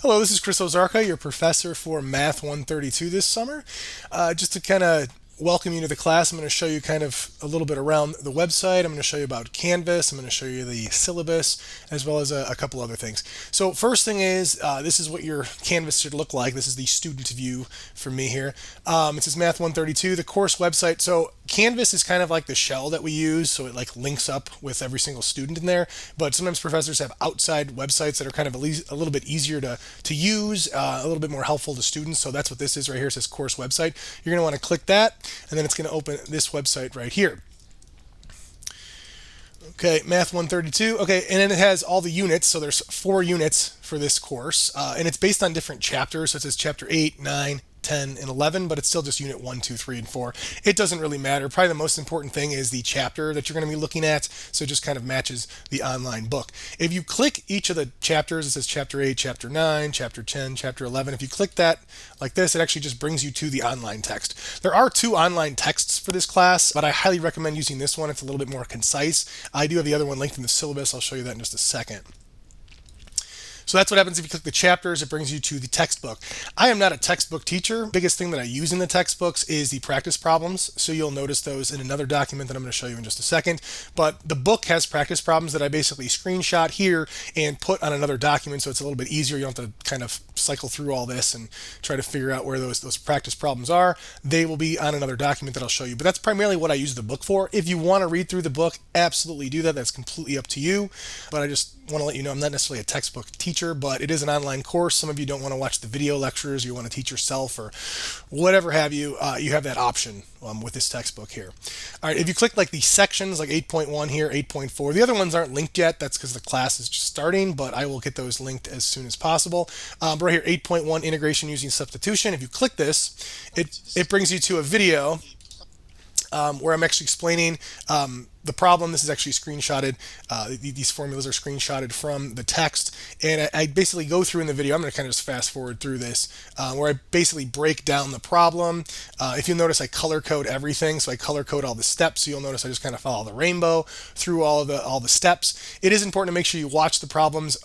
Hello, this is Chris Ozarka, your professor for Math 132 this summer. Just to kind of welcome you to the class, I'm going to show you kind of a little bit around the website. I'm going to show you about Canvas. I'm going to show you the syllabus, as well as a couple other things. So first thing is, this is what your Canvas should look like. This is the student view for me here. It says Math 132, the course website. So Canvas is kind of like the shell that we use, so it like links up with every single student in there. But sometimes professors have outside websites that are kind of a little bit easier to use, a little bit more helpful to students. So that's what this is right here. It says course website. You're going to want to click that, and then it's going to open this website right here. Okay, Math 132. Okay, and then it has all the units. So there's 4 units for this course, and it's based on different chapters. So it says chapter 8, 9, 10, and 11, but it's still just unit 1, 2, 3, and 4. It doesn't really matter. Probably the most important thing is the chapter that you're going to be looking at, so it just kind of matches the online book. If you click each of the chapters, it says chapter 8, chapter 9, chapter 10, chapter 11. If you click that like this, it actually just brings you to the online text. There are 2 online texts for this class, but I highly recommend using this one. It's a little bit more concise. I do have the other one linked in the syllabus. I'll show you that in just a second. So that's what happens if you click the chapters. It brings you to the textbook. I am not a textbook teacher. Biggest thing that I use in the textbooks is the practice problems. So you'll notice those in another document that I'm going to show you in just a second. But the book has practice problems that I basically screenshot here and put on another document, so it's a little bit easier. You don't have to kind of cycle through all this and try to figure out where those practice problems are. They will be on another document that I'll show you. But that's primarily what I use the book for. If you want to read through the book, absolutely do that. That's completely up to you. But I just want to let you know I'm not necessarily a textbook teacher, but it is an online course. Some of you don't want to watch the video lectures, you want to teach yourself or whatever have you, you have that option with this textbook here. All right, if you click like the sections, like 8.1 here, 8.4, the other ones aren't linked yet. That's because the class is just starting, but I will get those linked as soon as possible. But right here, 8.1, integration using substitution. If you click this, it brings you to a video where I'm actually explaining the problem. This is actually screenshotted. These formulas are screenshotted from the text, and I basically go through in the video. I'm going to kind of just fast forward through this, where I basically break down the problem. If you'll notice, I color code everything, so I color code all the steps. So you'll notice I just kind of follow the rainbow through all the steps. It is important to make sure you watch the problems.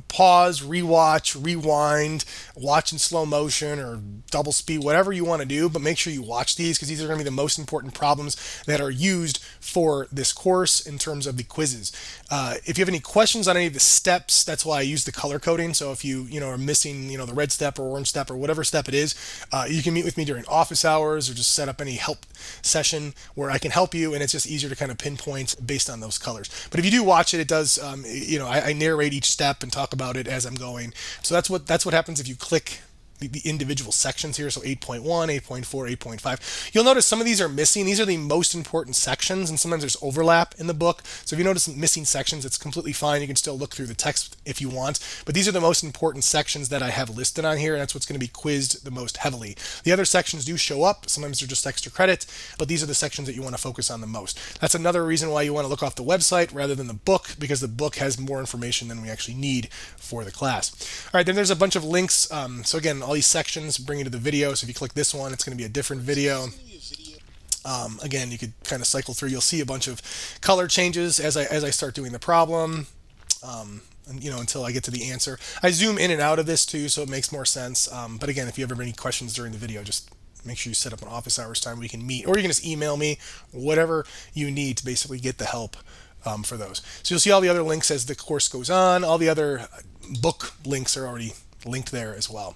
Pause, rewatch, rewind, watch in slow motion or double speed, whatever you want to do. But make sure you watch these because these are going to be the most important problems that are used for this course in terms of the quizzes. If you have any questions on any of the steps, that's why I use the color coding. So if you are missing the red step or orange step or whatever step it is, you can meet with me during office hours or just set up any help session where I can help you, and it's just easier to kind of pinpoint based on those colors. But if you do watch it, it does I narrate each step and talk about it as I'm going. So that's what happens if you click the individual sections here. So 8.1, 8.4, 8.5. You'll notice some of these are missing. These are the most important sections, and sometimes there's overlap in the book. So if you notice missing sections, it's completely fine. You can still look through the text if you want. But these are the most important sections that I have listed on here, and that's what's going to be quizzed the most heavily. The other sections do show up. Sometimes they're just extra credit, but these are the sections that you want to focus on the most. That's another reason why you want to look off the website rather than the book, because the book has more information than we actually need for the class. All right, then there's a bunch of links. So again, all these sections bring you to the video. So if you click this one, it's going to be a different video. Again, you could kind of cycle through. You'll see a bunch of color changes as I start doing the problem. Until I get to the answer. I zoom in and out of this too, so it makes more sense. But again, if you ever have any questions during the video, just make sure you set up an office hours time we can meet, or you can just email me, whatever you need to basically get the help for those. So you'll see all the other links as the course goes on. All the other book links are already linked there as well.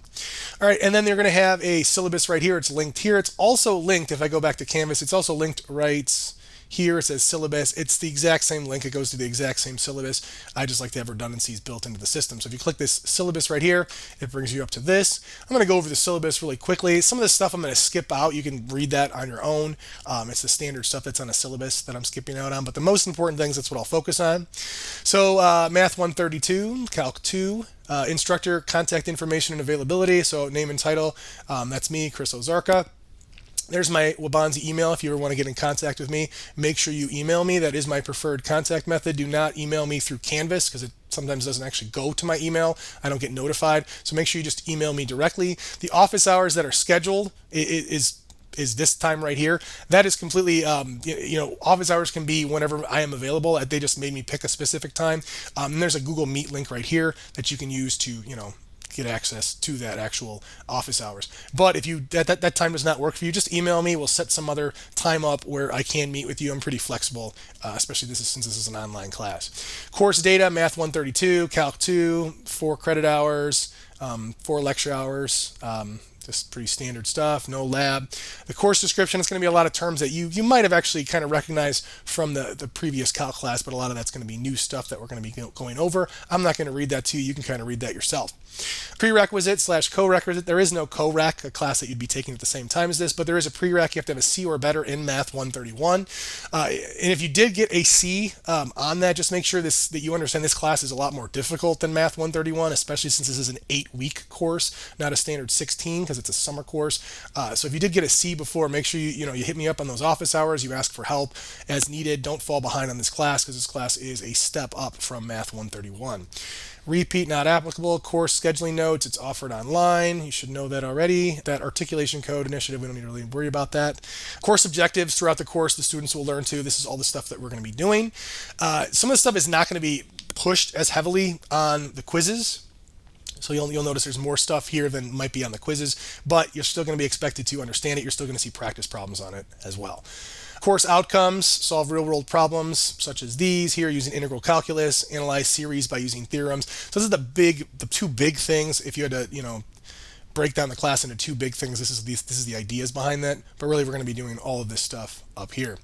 All right, and then they're going to have a syllabus right here. It's linked here. It's also linked, if I go back to Canvas, it's also linked right here. It says syllabus. It's the exact same link. It goes to the exact same syllabus. I just like to have redundancies built into the system. So if you click this syllabus right here, it brings you up to this. I'm going to go over the syllabus really quickly. Some of the stuff I'm going to skip out. You can read that on your own. It's the standard stuff that's on a syllabus that I'm skipping out on. But the most important things, that's what I'll focus on. So Math 132, Calc 2, instructor, contact information and availability. So name and title. That's me, Chris Ozarka. There's my Wabanzi email. If you ever want to get in contact with me, make sure you email me. That is my preferred contact method. Do not email me through Canvas because it sometimes doesn't actually go to my email. I don't get notified. So make sure you just email me directly. The office hours that are scheduled is this time right here. That is completely, office hours can be whenever I am available. They just made me pick a specific time. And there's a Google Meet link right here that you can use to, get access to that actual office hours. But if you that time does not work for you, just email me. We'll set some other time up where I can meet with you. I'm pretty flexible, especially since this is an online class. Course data: Math 132, Calc 2, 4 credit hours, 4 lecture hours. Just pretty standard stuff, no lab. The course description is going to be a lot of terms that you might have actually kind of recognized from the previous calc class, but a lot of that's going to be new stuff that we're going to be going over. I'm not going to read that to you. You can kind of read that yourself. Prerequisite/co-requisite. There is no co-rec, a class that you'd be taking at the same time as this, but there is a prereq. You have to have a C or better in Math 131. And if you did get a C on that, just make sure that you understand this class is a lot more difficult than Math 131, especially since this is an 8-week course, not a standard 16, because it's a summer course. So if you did get a C before, make sure you hit me up on those office hours. You ask for help as needed. Don't fall behind on this class, because this class is a step up from Math 131. Repeat not applicable. Course scheduling notes, it's offered online. You should know that already. That articulation code initiative, we don't need to really worry about that. Course objectives throughout the course, the students will learn to. This is all the stuff that we're going to be doing. Some of the stuff is not going to be pushed as heavily on the quizzes. So you'll notice there's more stuff here than might be on the quizzes, but you're still going to be expected to understand it. You're still going to see practice problems on it as well. Course outcomes: solve real-world problems such as these here using integral calculus, analyze series by using theorems. So this is the two big things. If you had to, break down the class into two big things, this is the ideas behind that. But really, we're going to be doing all of this stuff up here.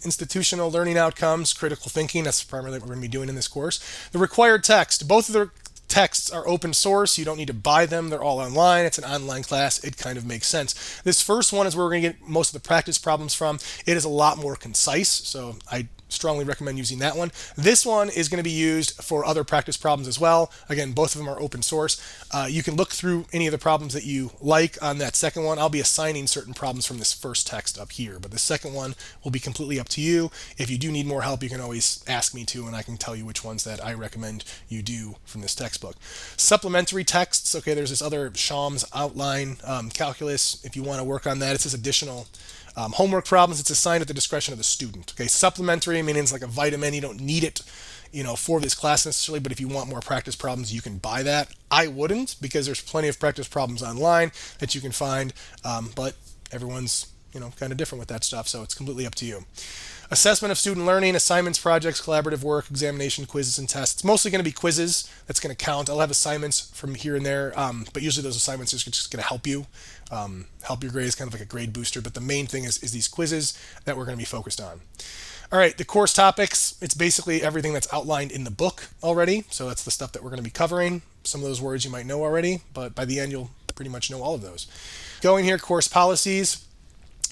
Institutional learning outcomes, critical thinking. That's primarily what we're going to be doing in this course. The required text. Both of the texts are open source. You don't need to buy them. They're all online. It's an online class. It kind of makes sense. This first one is where we're going to get most of the practice problems from. It is a lot more concise, so I strongly recommend using that one. This one is going to be used for other practice problems as well. Again, both of them are open source. You can look through any of the problems that you like on that second one. I'll be assigning certain problems from this first text up here, but the second one will be completely up to you. If you do need more help, you can always ask me to, and I can tell you which ones that I recommend you do from this textbook. Supplementary texts. Okay, there's this other Shams outline calculus. If you want to work on that, it's this additional homework problems. It's assigned at the discretion of the student. Okay, supplementary meaning it's like a vitamin. You don't need it, for this class necessarily, but if you want more practice problems, you can buy that. I wouldn't, because there's plenty of practice problems online that you can find, but everyone's, kind of different with that stuff, so it's completely up to you. Assessment of student learning: assignments, projects, collaborative work, examination, quizzes, and tests. It's mostly going to be quizzes. That's going to count. I'll have assignments from here and there, but usually those assignments are just going to help you. Help your grades, kind of like a grade booster, but the main thing is these quizzes that we're going to be focused on. All right, the course topics, it's basically everything that's outlined in the book already, so that's the stuff that we're going to be covering. Some of those words you might know already, but by the end you'll pretty much know all of those. Going here, course policies.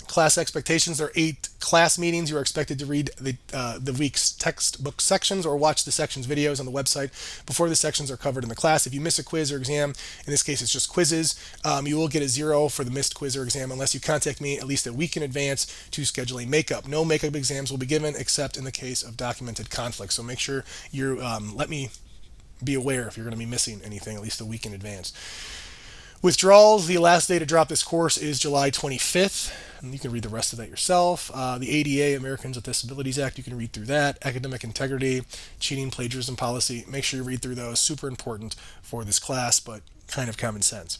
Class expectations: there are 8 class meetings. You are expected to read the week's textbook sections or watch the sections videos on the website before the sections are covered in the class. If you miss a quiz or exam, in this case it's just quizzes, you will get a 0 for the missed quiz or exam unless you contact me at least a week in advance to schedule a makeup. No makeup exams will be given except in the case of documented conflict. So make sure you let me be aware if you're going to be missing anything at least a week in advance. Withdrawals: the last day to drop this course is July 25th. And you can read the rest of that yourself. The ADA, Americans with Disabilities Act, you can read through that. Academic integrity, cheating, plagiarism policy. Make sure you read through those. Super important for this class, but kind of common sense.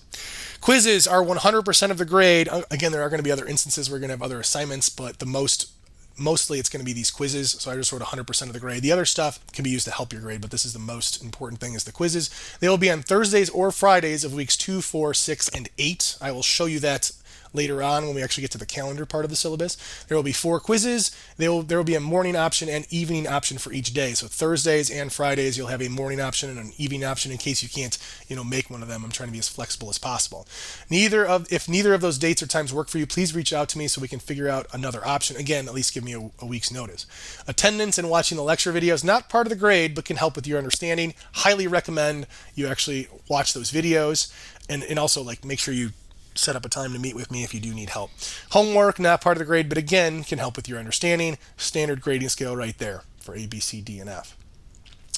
Quizzes are 100% of the grade. Again, there are going to be other instances where we're going to have other assignments, but mostly it's going to be these quizzes, so I just wrote 100% of the grade. The other stuff can be used to help your grade, but this is the most important thing, is the quizzes. They will be on Thursdays or Fridays of weeks 2, 4, 6, and 8. I will show you that later on when we actually get to the calendar part of the syllabus. There will be 4 quizzes. There will be a morning option and evening option for each day. So Thursdays and Fridays, you'll have a morning option and an evening option in case you can't, make one of them. I'm trying to be as flexible as possible. If neither of those dates or times work for you, please reach out to me so we can figure out another option. Again, at least give me a week's notice. Attendance and watching the lecture videos, not part of the grade, but can help with your understanding. Highly recommend you actually watch those videos, and also make sure you set up a time to meet with me if you do need help. Homework, not part of the grade, but again, can help with your understanding. Standard grading scale right there for A, B, C, D, and F.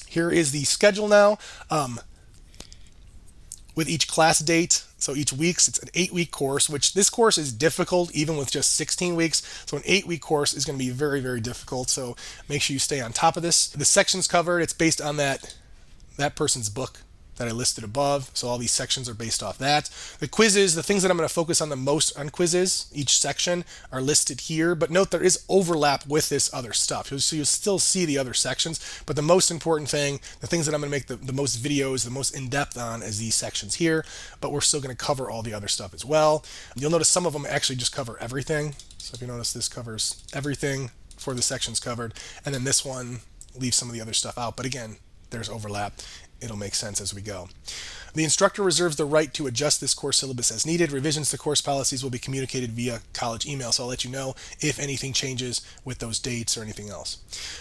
Here is the schedule now with each class date. So each week, it's an 8-week course, which this course is difficult even with just 16 weeks. So an 8-week course is going to be very, very difficult. So make sure you stay on top of this. The sections covered, it's based on that person's book. that I listed above. So all these sections are based off that. The quizzes, the things that I'm going to focus on the most on quizzes, each section are listed here. But note there is overlap with this other stuff. So you'll still see the other sections. But the most important thing, the things that I'm going to make the most videos, the most in-depth on is these sections here. But we're still going to cover all the other stuff as well. You'll notice some of them actually just cover everything. So if you notice, this covers everything for the sections covered. And then this one leaves some of the other stuff out. But again, there's overlap. It'll make sense as we go. The instructor reserves the right to adjust this course syllabus as needed. Revisions to course policies will be communicated via college email, so I'll let you know if anything changes with those dates or anything else.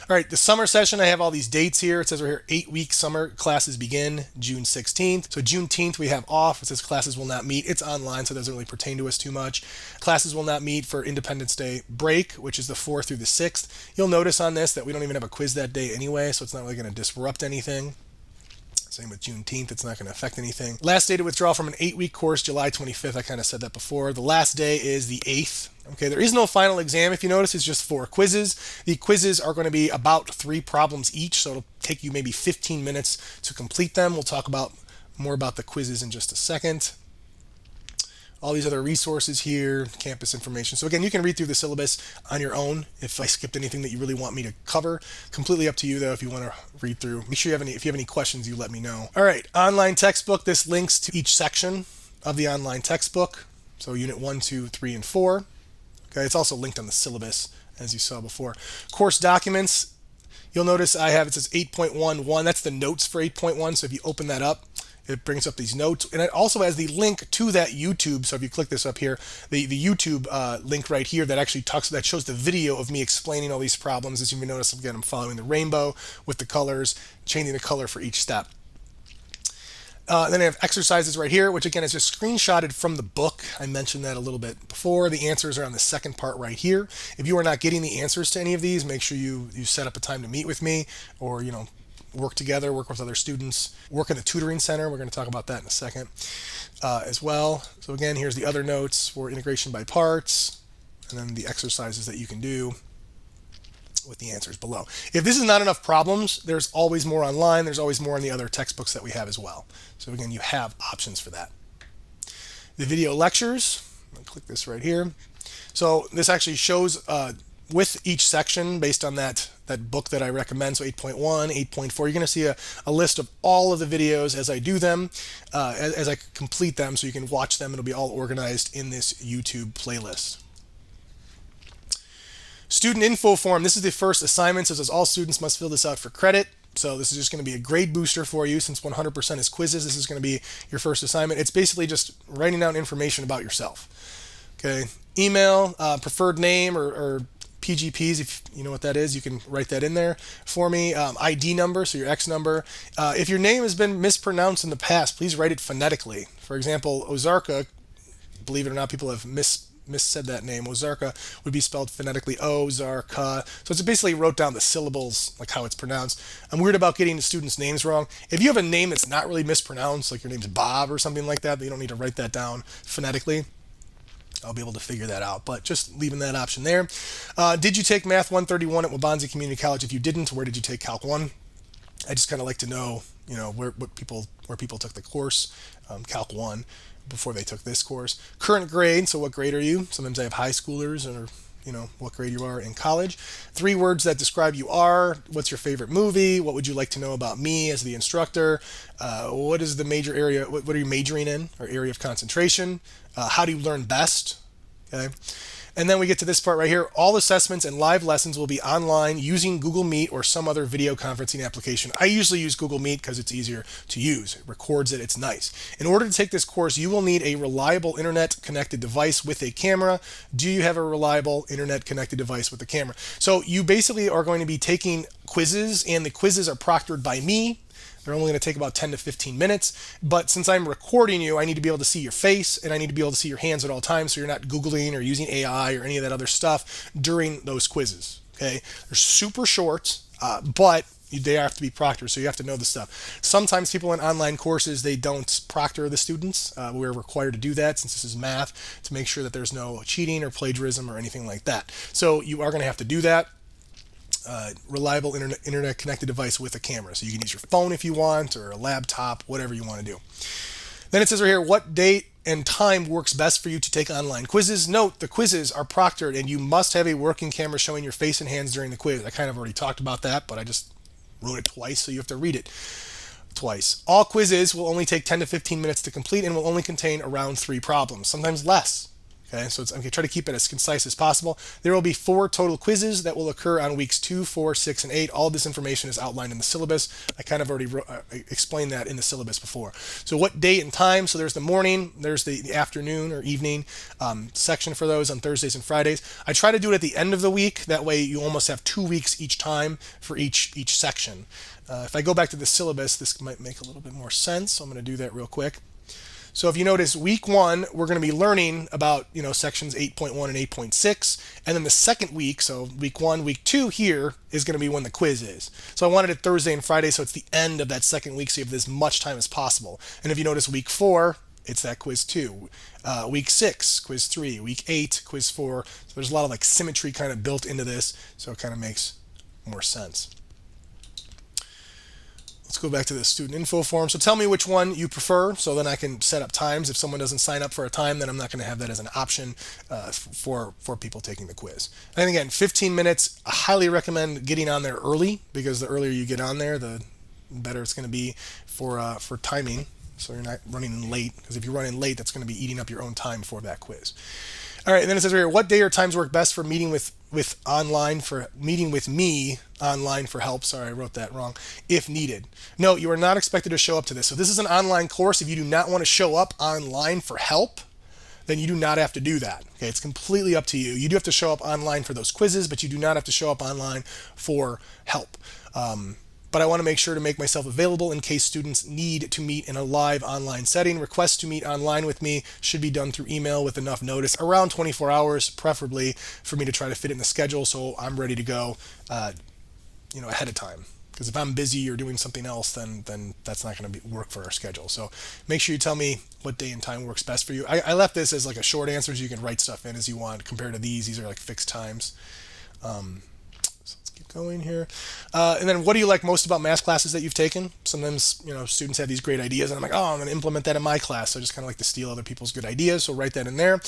All right, the summer session, I have all these dates here. It says right here, 8-week summer classes begin June 16th. So Juneteenth we have off. It says classes will not meet. It's online, so it doesn't really pertain to us too much. Classes will not meet for Independence Day break, which is the 4th through the 6th. You'll notice on this that we don't even have a quiz that day anyway, so it's not really going to disrupt anything. Same with Juneteenth, it's not going to affect anything. Last day to withdraw from an 8-week course, July 25th. I kind of said that before. The last day is the 8th. Okay, there is no final exam. If you notice, it's just 4 quizzes. The quizzes are going to be about 3 problems each, so it'll take you maybe 15 minutes to complete them. We'll talk about more about the quizzes in just a second. All these other resources here, campus information. So again, you can read through the syllabus on your own. If I skipped anything that you really want me to cover, completely up to you though. If you want to read through, make sure if you have any questions, you let me know. All right, online textbook. This links to each section of the online textbook. So unit 1, 2, 3, and 4. Okay, it's also linked on the syllabus as you saw before. Course documents. You'll notice I have, it says 8.11. That's the notes for 8.1. So if you open that up, it brings up these notes, and it also has the link to that YouTube. So if you click this up here, the YouTube link right here that actually that shows the video of me explaining all these problems. As you may notice, again, I'm following the rainbow with the colors, changing the color for each step. Then I have exercises right here, which again is just screenshotted from the book. I mentioned that a little bit before. The answers are on the second part right here. If you are not getting the answers to any of these, make sure you set up a time to meet with me, or work together, work with other students, work in the tutoring center. We're going to talk about that in a second as well. So again, here's the other notes for integration by parts, and then the exercises that you can do with the answers below. If this is not enough problems, there's always more online. There's always more in the other textbooks that we have as well. So again, you have options for that. The video lectures, I'll click this right here. So this actually shows with each section based on that book that I recommend. So 8.1, 8.4, you're going to see a list of all of the videos as I do them, as I complete them, so you can watch them. It'll be all organized in this YouTube playlist. Student info form. This is the first assignment. So it says all students must fill this out for credit. So this is just going to be a grade booster for you. Since 100% is quizzes, this is going to be your first assignment. It's basically just writing down information about yourself. Okay, email, preferred name, or PGPs, if you know what that is, you can write that in there for me. ID number, so your X number. If your name has been mispronounced in the past, please write it phonetically. For example, Ozarka, believe it or not, people have missaid that name. Ozarka would be spelled phonetically Ozarka. So it's basically wrote down the syllables, like how it's pronounced. I'm weird about getting the students' names wrong. If you have a name that's not really mispronounced, like your name's Bob or something like that, but you don't need to write that down phonetically, I'll be able to figure that out, but just leaving that option there. Did you take Math 131 at Wabansie Community College? If you didn't, where did you take Calc 1? I just kind of like to know, where people took the course, Calc 1, before they took this course. Current grade, so what grade are you? Sometimes I have high schoolers, or what grade you are in college. 3 words that describe you are. What's your favorite movie? What would you like to know about me as the instructor? What is the major area? What are you majoring in, or area of concentration? How do you learn best? Okay. And then we get to this part right here. All assessments and live lessons will be online using Google Meet or some other video conferencing application. I usually use Google Meet because it's easier to use. It records it. It's nice. In order to take this course, you will need a reliable internet connected device with a camera. Do you have a reliable internet connected device with a camera? So you basically are going to be taking quizzes, and the quizzes are proctored by me. They're only going to take about 10 to 15 minutes. But since I'm recording you, I need to be able to see your face, and I need to be able to see your hands at all times, so you're not Googling or using AI or any of that other stuff during those quizzes. Okay? They're super short, but they have to be proctored, so you have to know the stuff. Sometimes people in online courses, they don't proctor the students. We're required to do that since this is math, to make sure that there's no cheating or plagiarism or anything like that. So you are going to have to do that. reliable internet connected device with a camera. So you can use your phone if you want, or a laptop, whatever you want to do. Then it says right here, what date and time works best for you to take online quizzes. Note, the quizzes are proctored and you must have a working camera showing your face and hands during the quiz. I kind of already talked about that, but I just wrote it twice, so you have to read it twice. All quizzes will only take 10 to 15 minutes to complete and will only contain around 3 problems, sometimes less. Okay, so I'm going to try to keep it as concise as possible. There will be 4 total quizzes that will occur on weeks 2, 4, 6, and 8. All of this information is outlined in the syllabus. I kind of already explained that in the syllabus before. So what date and time? So there's the morning, there's the afternoon or evening section for those on Thursdays and Fridays. I try to do it at the end of the week. That way you almost have 2 weeks each time for each section. If I go back to the syllabus, this might make a little bit more sense. So I'm going to do that real quick. So if you notice, week 1, we're going to be learning about, sections 8.1 and 8.6. And then the second week, so week 1, week 2 here is going to be when the quiz is. So I wanted it Thursday and Friday, so it's the end of that second week, so you have as much time as possible. And if you notice, week 4, it's that quiz 2. Week 6, quiz 3. Week 8, quiz 4. So there's a lot of symmetry kind of built into this, so it kind of makes more sense. Let's go back to the student info form. So tell me which one you prefer, so then I can set up times. If someone doesn't sign up for a time, then I'm not going to have that as an option for people taking the quiz. And again, 15 minutes. I highly recommend getting on there early, because the earlier you get on there, the better it's going to be for timing. So you're not running late, because if you're running late, that's going to be eating up your own time for that quiz. All right, and then it says right here, what day or times work best for meeting with me online for help. Sorry, I wrote that wrong. If needed. No, you are not expected to show up to this. So this is an online course. If you do not want to show up online for help, then you do not have to do that. Okay, it's completely up to you. You do have to show up online for those quizzes, but you do not have to show up online for help. But I want to make sure to make myself available in case students need to meet in a live online setting. Requests to meet online with me should be done through email with enough notice, around 24 hours, preferably, for me to try to fit in the schedule so I'm ready to go ahead of time. Because if I'm busy or doing something else, then that's not going to work for our schedule. So make sure you tell me what day and time works best for you. I left this as a short answer, so you can write stuff in as you want. Compared to these are fixed times. Going here. And then what do you like most about math classes that you've taken? Sometimes, students have these great ideas and I'm like, oh, I'm going to implement that in my class. So I just kind of like to steal other people's good ideas. So write that in there.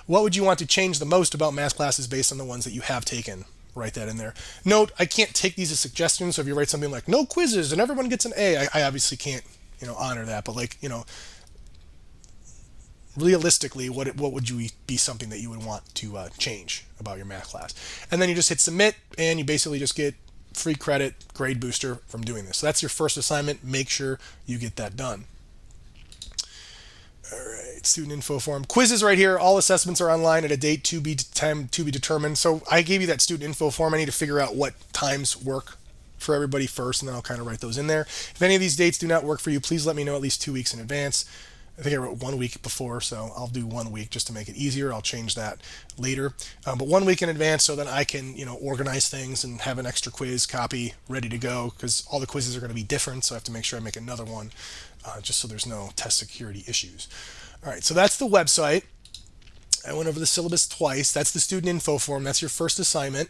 What would you want to change the most about math classes based on the ones that you have taken? Write that in there. Note, I can't take these as suggestions. So if you write something like no quizzes and everyone gets an A, I obviously can't, honor that. But realistically, what would you be something that you would want to change about your math class? And then you just hit submit, and you basically just get free credit, grade booster from doing this. So that's your first assignment. Make sure you get that done. All right, student info form. Quizzes right here. All assessments are online at a date to be determined. So I gave you that student info form. I need to figure out what times work for everybody first, and then I'll kind of write those in there. If any of these dates do not work for you, please let me know at least 2 weeks in advance. I think I wrote 1 week before, so I'll do 1 week just to make it easier. I'll change that later. But 1 week in advance, so then I can, organize things and have an extra quiz copy ready to go, because all the quizzes are going to be different, so I have to make sure I make another one just so there's no test security issues. All right, so that's the website. I went over the syllabus twice. That's the student info form. That's your first assignment.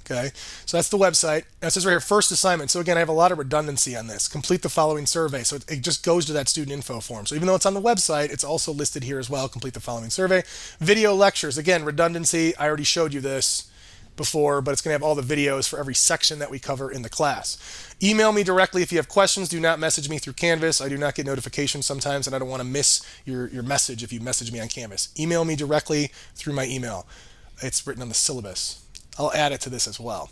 Okay, so that's the website. Now it says right here, first assignment. So again, I have a lot of redundancy on this. Complete the following survey. So it just goes to that student info form. So even though it's on the website, it's also listed here as well. Complete the following survey. Video lectures. Again, redundancy. I already showed you this before, but it's going to have all the videos for every section that we cover in the class. Email me directly if you have questions. Do not message me through Canvas. I do not get notifications sometimes, and I don't want to miss your message if you message me on Canvas. Email me directly through my email. It's written on the syllabus. I'll add it to this as well.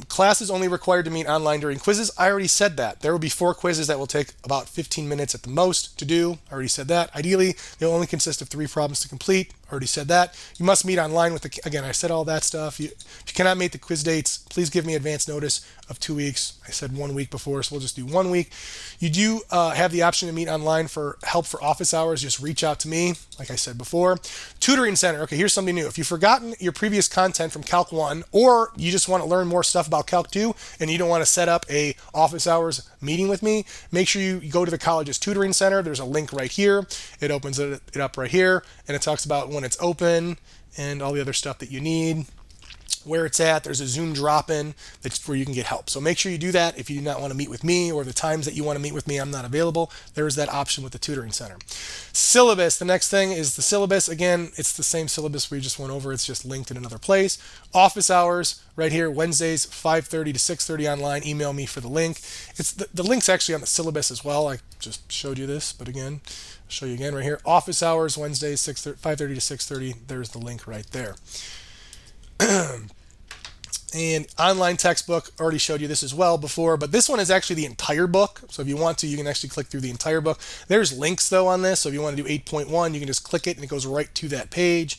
Class is only required to meet online during quizzes. I already said that. There will be 4 quizzes that will take about 15 minutes at the most to do. I already said that. Ideally, they'll only consist of 3 problems to complete. I already said that. You must meet online with again, I said all that stuff. If you cannot meet the quiz dates, please give me advance notice of 2 weeks. I said 1 week before, so we'll just do 1 week. You do have the option to meet online for help for office hours. Just reach out to me, like I said before. Tutoring Center. Okay, here's something new. If you've forgotten your previous content from Calc 1, or you just want to learn more stuff about Calc 2 and you don't want to set up a office hours meeting with me, make sure you go to the college's Tutoring Center. There's a link right here. It opens it up right here, and it talks about when it's open and all the other stuff that you need. where it's at. There's a Zoom drop-in that's where you can get help. So make sure you do that. If you do not want to meet with me, or the times that you want to meet with me, I'm not available, there's that option with the tutoring center. Syllabus. The next thing is the syllabus. Again, it's the same syllabus we just went over. It's just linked in another place. Office hours right here, Wednesdays 5:30 to 6:30 online. Email me for the link. It's the link's actually on the syllabus as well. I just showed you this, but again, I'll show you again right here. Office hours Wednesdays 5:30 to 6:30. There's the link right there. And online textbook, already showed you this as well before, but this one is actually the entire book. So if you want to, you can actually click through the entire book. There's links though on this. So if you want to do 8.1, you can just click it and it goes right to that page.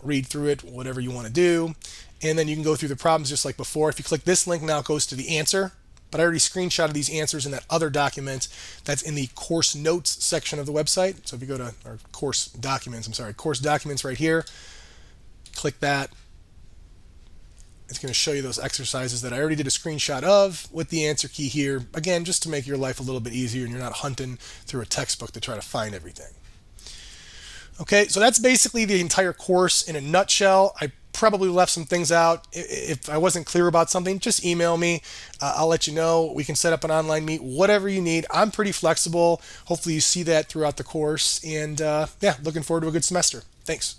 Read through it, whatever you want to do. And then you can go through the problems just like before. If you click this link now, it goes to the answer. But I already screenshotted these answers in that other document that's in the course notes section of the website. So if you go to our course documents right here, click that. It's going to show you those exercises that I already did a screenshot of with the answer key here. Again, just to make your life a little bit easier and you're not hunting through a textbook to try to find everything. Okay, so that's basically the entire course in a nutshell. I probably left some things out. If I wasn't clear about something, just email me. I'll let you know. We can set up an online meet, whatever you need. I'm pretty flexible. Hopefully you see that throughout the course. And yeah, looking forward to a good semester. Thanks.